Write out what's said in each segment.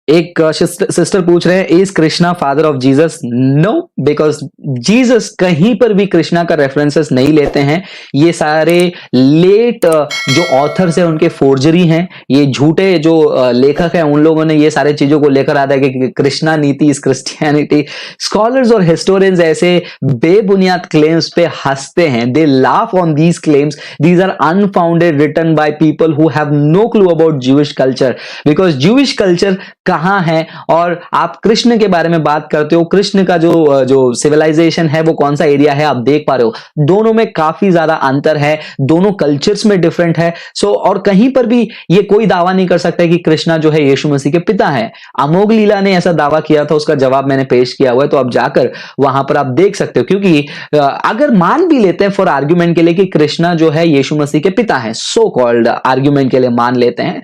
एक सिस्टर पूछ रहे हैं, is Krishna father of Jesus? No, because Jesus कहीं पर भी कृष्णा का रेफरेंसेस नहीं लेते हैं। ये सारे लेट जो ऑथर्स हैं उनके फोर्जरी हैं। ये झूठे जो लेखक हैं उन लोगों ने ये सारे चीजों को लेकर आता है कि कृष्णा नीति इज क्रिश्चियनिटी। स्कॉलर्स और हिस्टोरियंस ऐसे बेबुनियाद क्लेम्स पे हंसते हैं। They laugh on these claims. These are unfounded, written by people who have no clue about Jewish culture, because Jewish culture कहां है और आप कृष्ण के बारे में बात करते हो। कृष्ण का जो सिविलाइजेशन है वो कौन सा एरिया है, आप देख पा रहे हो दोनों में काफी ज्यादा अंतर है, दोनों कल्चर्स में डिफरेंट है। सो और कहीं पर भी ये कोई दावा नहीं कर सकता कि कृष्णा जो है यीशु मसीह के पिता है। अमोघ लीला ने ऐसा दावा किया था, उसका जवाब मैंने पेश किया हुआ है, तो आप जाकर वहां पर आप देख सकते हो। क्योंकि अगर मान भी लेते हैं फॉर आर्ग्यूमेंट के लिए कि कृष्णा जो है यीशु मसीह के पिता है, सो कॉल्ड आर्ग्यूमेंट के लिए मान लेते हैं,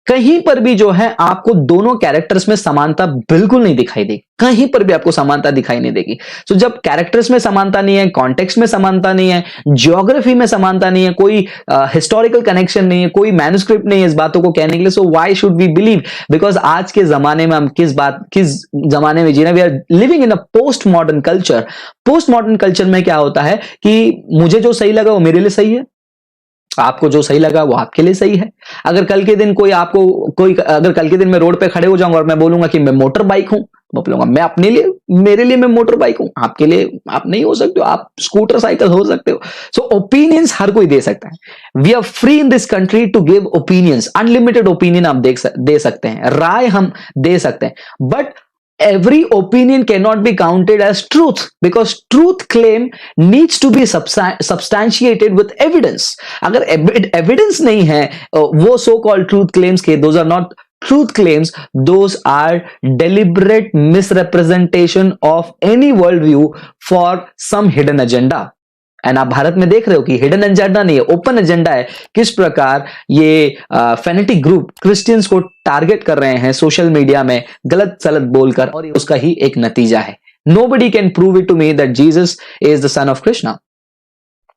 कहीं पर भी जो है आपको दोनों कैरेक्टर्स में समानता बिल्कुल नहीं दिखाई देगी। कहीं पर भी आपको समानता दिखाई नहीं देगी। तो जब कैरेक्टर्स में समानता नहीं है, कॉन्टेक्स्ट में समानता नहीं है, ज्योग्राफी में समानता नहीं है, कोई हिस्टोरिकल कनेक्शन नहीं है, कोई मैन्युस्क्रिप्ट नहीं है इस बातों को कहने के लिए, so why should we believe? Because आज के जमाने में हम किस जमाने में जी रहे हैं? We are living in a post modern culture. Post modern culture में क्या होता है कि मुझे जो सही लगा वो मेरे लिए सही है, आपको जो सही लगा वो आपके लिए सही है। अगर कल के दिन अगर कल के दिन मैं रोड पे खड़े हो जाऊंगा और मैं बोलूंगा कि मैं मोटर बाइक हूं, मैं बोलूंगा मैं अपने लिए, मेरे लिए मैं मोटर बाइक हूं, आपके लिए आप नहीं हो सकते हो, आप स्कूटर साइकिल हो सकते हो। सो ओपिनियंस हर कोई दे सकता है। We are free in this country to give opinions, दे ओपिनियन आप दे सकते हैं, राय हम दे सकते हैं, but every opinion cannot be counted as truth, because truth claim needs to be substantiated with evidence. अगर evidence नहीं है वो so called truth claims के, those are not truth claims, those are deliberate misrepresentation of any worldview for some hidden agenda. And आप भारत में देख रहे हो कि हिडन एजेंडा नहीं है, ओपन एजेंडा है। किस प्रकार ये फेनेटिक ग्रुप क्रिश्चियंस को टारगेट कर रहे हैं सोशल मीडिया में गलत सलत बोलकर, और उसका ही एक नतीजा है। Nobody can prove it to me that Jesus is the son of Krishna,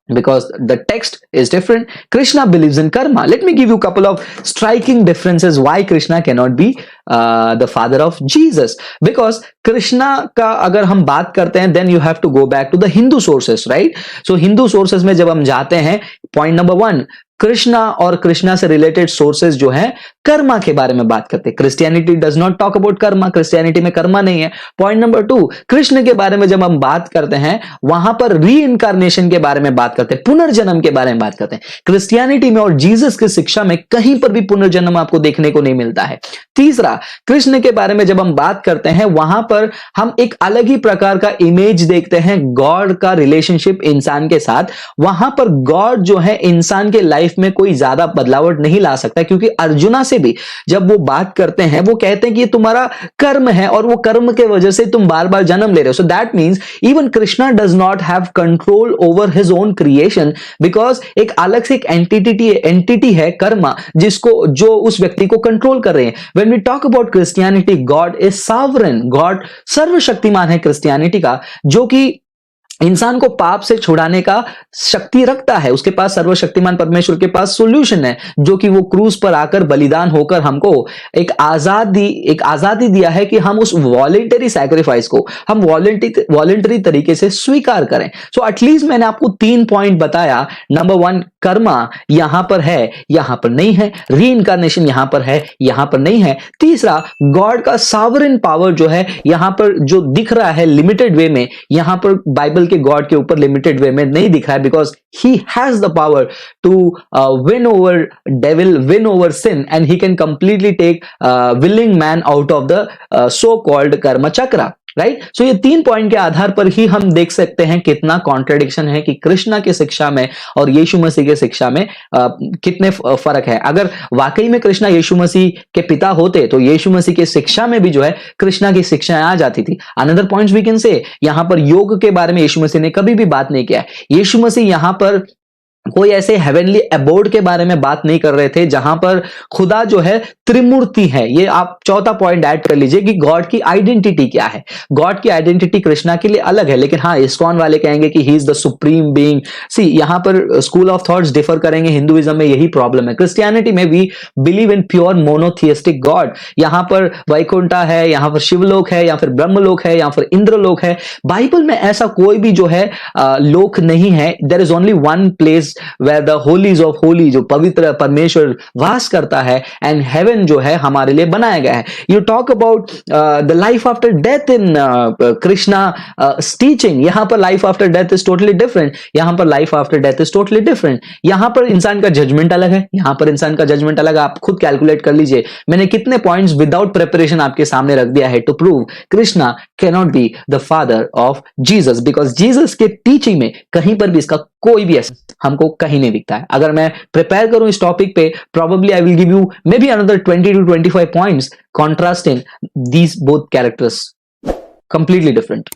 because the text is different. Krishna believes in karma. Let me give you a couple of striking differences why Krishna cannot be the father of Jesus. Because Krishna का अगर हम बात करते हैं, then you have to go back to the Hindu sources, right? So Hindu sources में जब हम जाते हैं, point number 1, कृष्णा और कृष्णा से रिलेटेड सोर्सेज जो है कर्मा के बारे में बात करते हैं। Christianity does not talk about Karma, Christianity में कर्मा नहीं है। पॉइंट नंबर 2, कृष्ण के बारे में जब हम बात करते हैं वहां पर री इनकारनेशन के बारे में बात करते हैं, पुनर्जन्म के बारे में बात करते हैं। क्रिश्चियनिटी में और जीसस की शिक्षा में कहीं पर भी पुनर्जन्म आपको देखने को नहीं मिलता है। तीसरा, कृष्ण के बारे में जब हम बात करते हैं वहां पर हम एक अलग ही प्रकार का इमेज देखते हैं गॉड का रिलेशनशिप इंसान के साथ। वहां पर गॉड जो है इंसान के लाइफ में कोई ज्यादा बदलावट नहीं ला सकता, क्योंकि अर्जुना से भी जब वो बात करते हैं वो कहते हैं कि ये तुम्हारा कर्म है और वो कर्म के वजह से तुम बार बार जन्म ले रहे हो। So that means even Krishna does not have control over his own creation, because एक अलग से एक एंटिटी है कर्मा जिसको जो उस व्यक्ति को कंट्रोल कर रहे हैं। When we talk about Christianity, God is sovereign, God सर्वशक्तिमान है क्रिश्चियनिटी का, जो कि इंसान को पाप से छुड़ाने का शक्ति रखता है। उसके पास सर्वशक्तिमान परमेश्वर के पास सॉल्यूशन है, जो कि वो क्रूस पर आकर बलिदान होकर हमको एक आजादी दिया है कि हम उस वॉलेंटरी सैक्रिफाइस को हम वॉलेंटरी तरीके से स्वीकार करें। सो एटलीस्ट मैंने आपको 3 पॉइंट बताया। नंबर 1, कर्मा यहां पर है, यहां पर नहीं है। री इनकारनेशन यहां पर है, यहां पर नहीं है। तीसरा, गॉड का सॉवरेन पावर जो है यहां पर जो दिख रहा है लिमिटेड वे में, यहां पर बाइबल के गॉड के ऊपर लिमिटेड वे में नहीं दिख रहा है, because he has the power to win over devil, win over sin, and he can completely take willing man out of the so called karma chakra, right? सो ये 3 पॉइंट के आधार पर ही हम देख सकते हैं कितना कॉन्ट्रडिक्शन है कि कृष्णा की शिक्षा में और यीशु मसीह की शिक्षा में कितने फर्क है। अगर वाकई में कृष्णा यीशु मसीह के पिता होते तो यीशु मसीह की शिक्षा में भी जो है कृष्णा की शिक्षाएं आ जाती थी। Another points we can say, यहां पर योग के बारे में यीशु मसीह ने कभी भी बात नहीं किया है। यीशु मसीह यहां पर कोई ऐसे हेवनली अबोर्ड के बारे में बात नहीं कर रहे थे जहां पर खुदा जो है त्रिमूर्ति है। ये आप चौथा पॉइंट ऐड कर लीजिए कि गॉड की आइडेंटिटी क्या है। गॉड की आइडेंटिटी कृष्णा के लिए अलग है, लेकिन हाँ इस्कॉन वाले कहेंगे कि he is the supreme being. See यहां पर स्कूल ऑफ थॉट्स डिफर करेंगे। हिंदुइज्म में यही प्रॉब्लम है। क्रिश्चियनिटी में we believe in pure monotheistic God. यहां पर वैकुंठा है, यहां पर शिवलोक है, या फिर ब्रह्मलोक है, या फिर इंद्रलोक है। बाइबल में ऐसा कोई भी जो है लोक नहीं है। There is only one place where the holies of holy जो पवित्र परमेश्वर वास करता है, एंड हेवन जो है हमारे लिए बनाया गया है। You talk about the life after death in Krishna teaching. यहां पर life after death is totally different, यहां पर life after death is totally different. यहां पर इंसान का जजमेंट अलग है, यहां पर इंसान का जजमेंट अलग है। आप खुद कैलकुलेट कर लीजिए। मैंने कितने पॉइंट्स विदाउट प्रिपरेशन आपके सामने रख दिया है to prove Krishna can not be the father of Jesus, because Jesus के टीचिंग में कहीं पर भी इसका कोई भी ऐसा हमको कहीं नहीं दिखता है। अगर मैं प्रिपेयर करूं इस टॉपिक पे, probably I will give you maybe another 20 to 25 points contrasting these both characters completely different.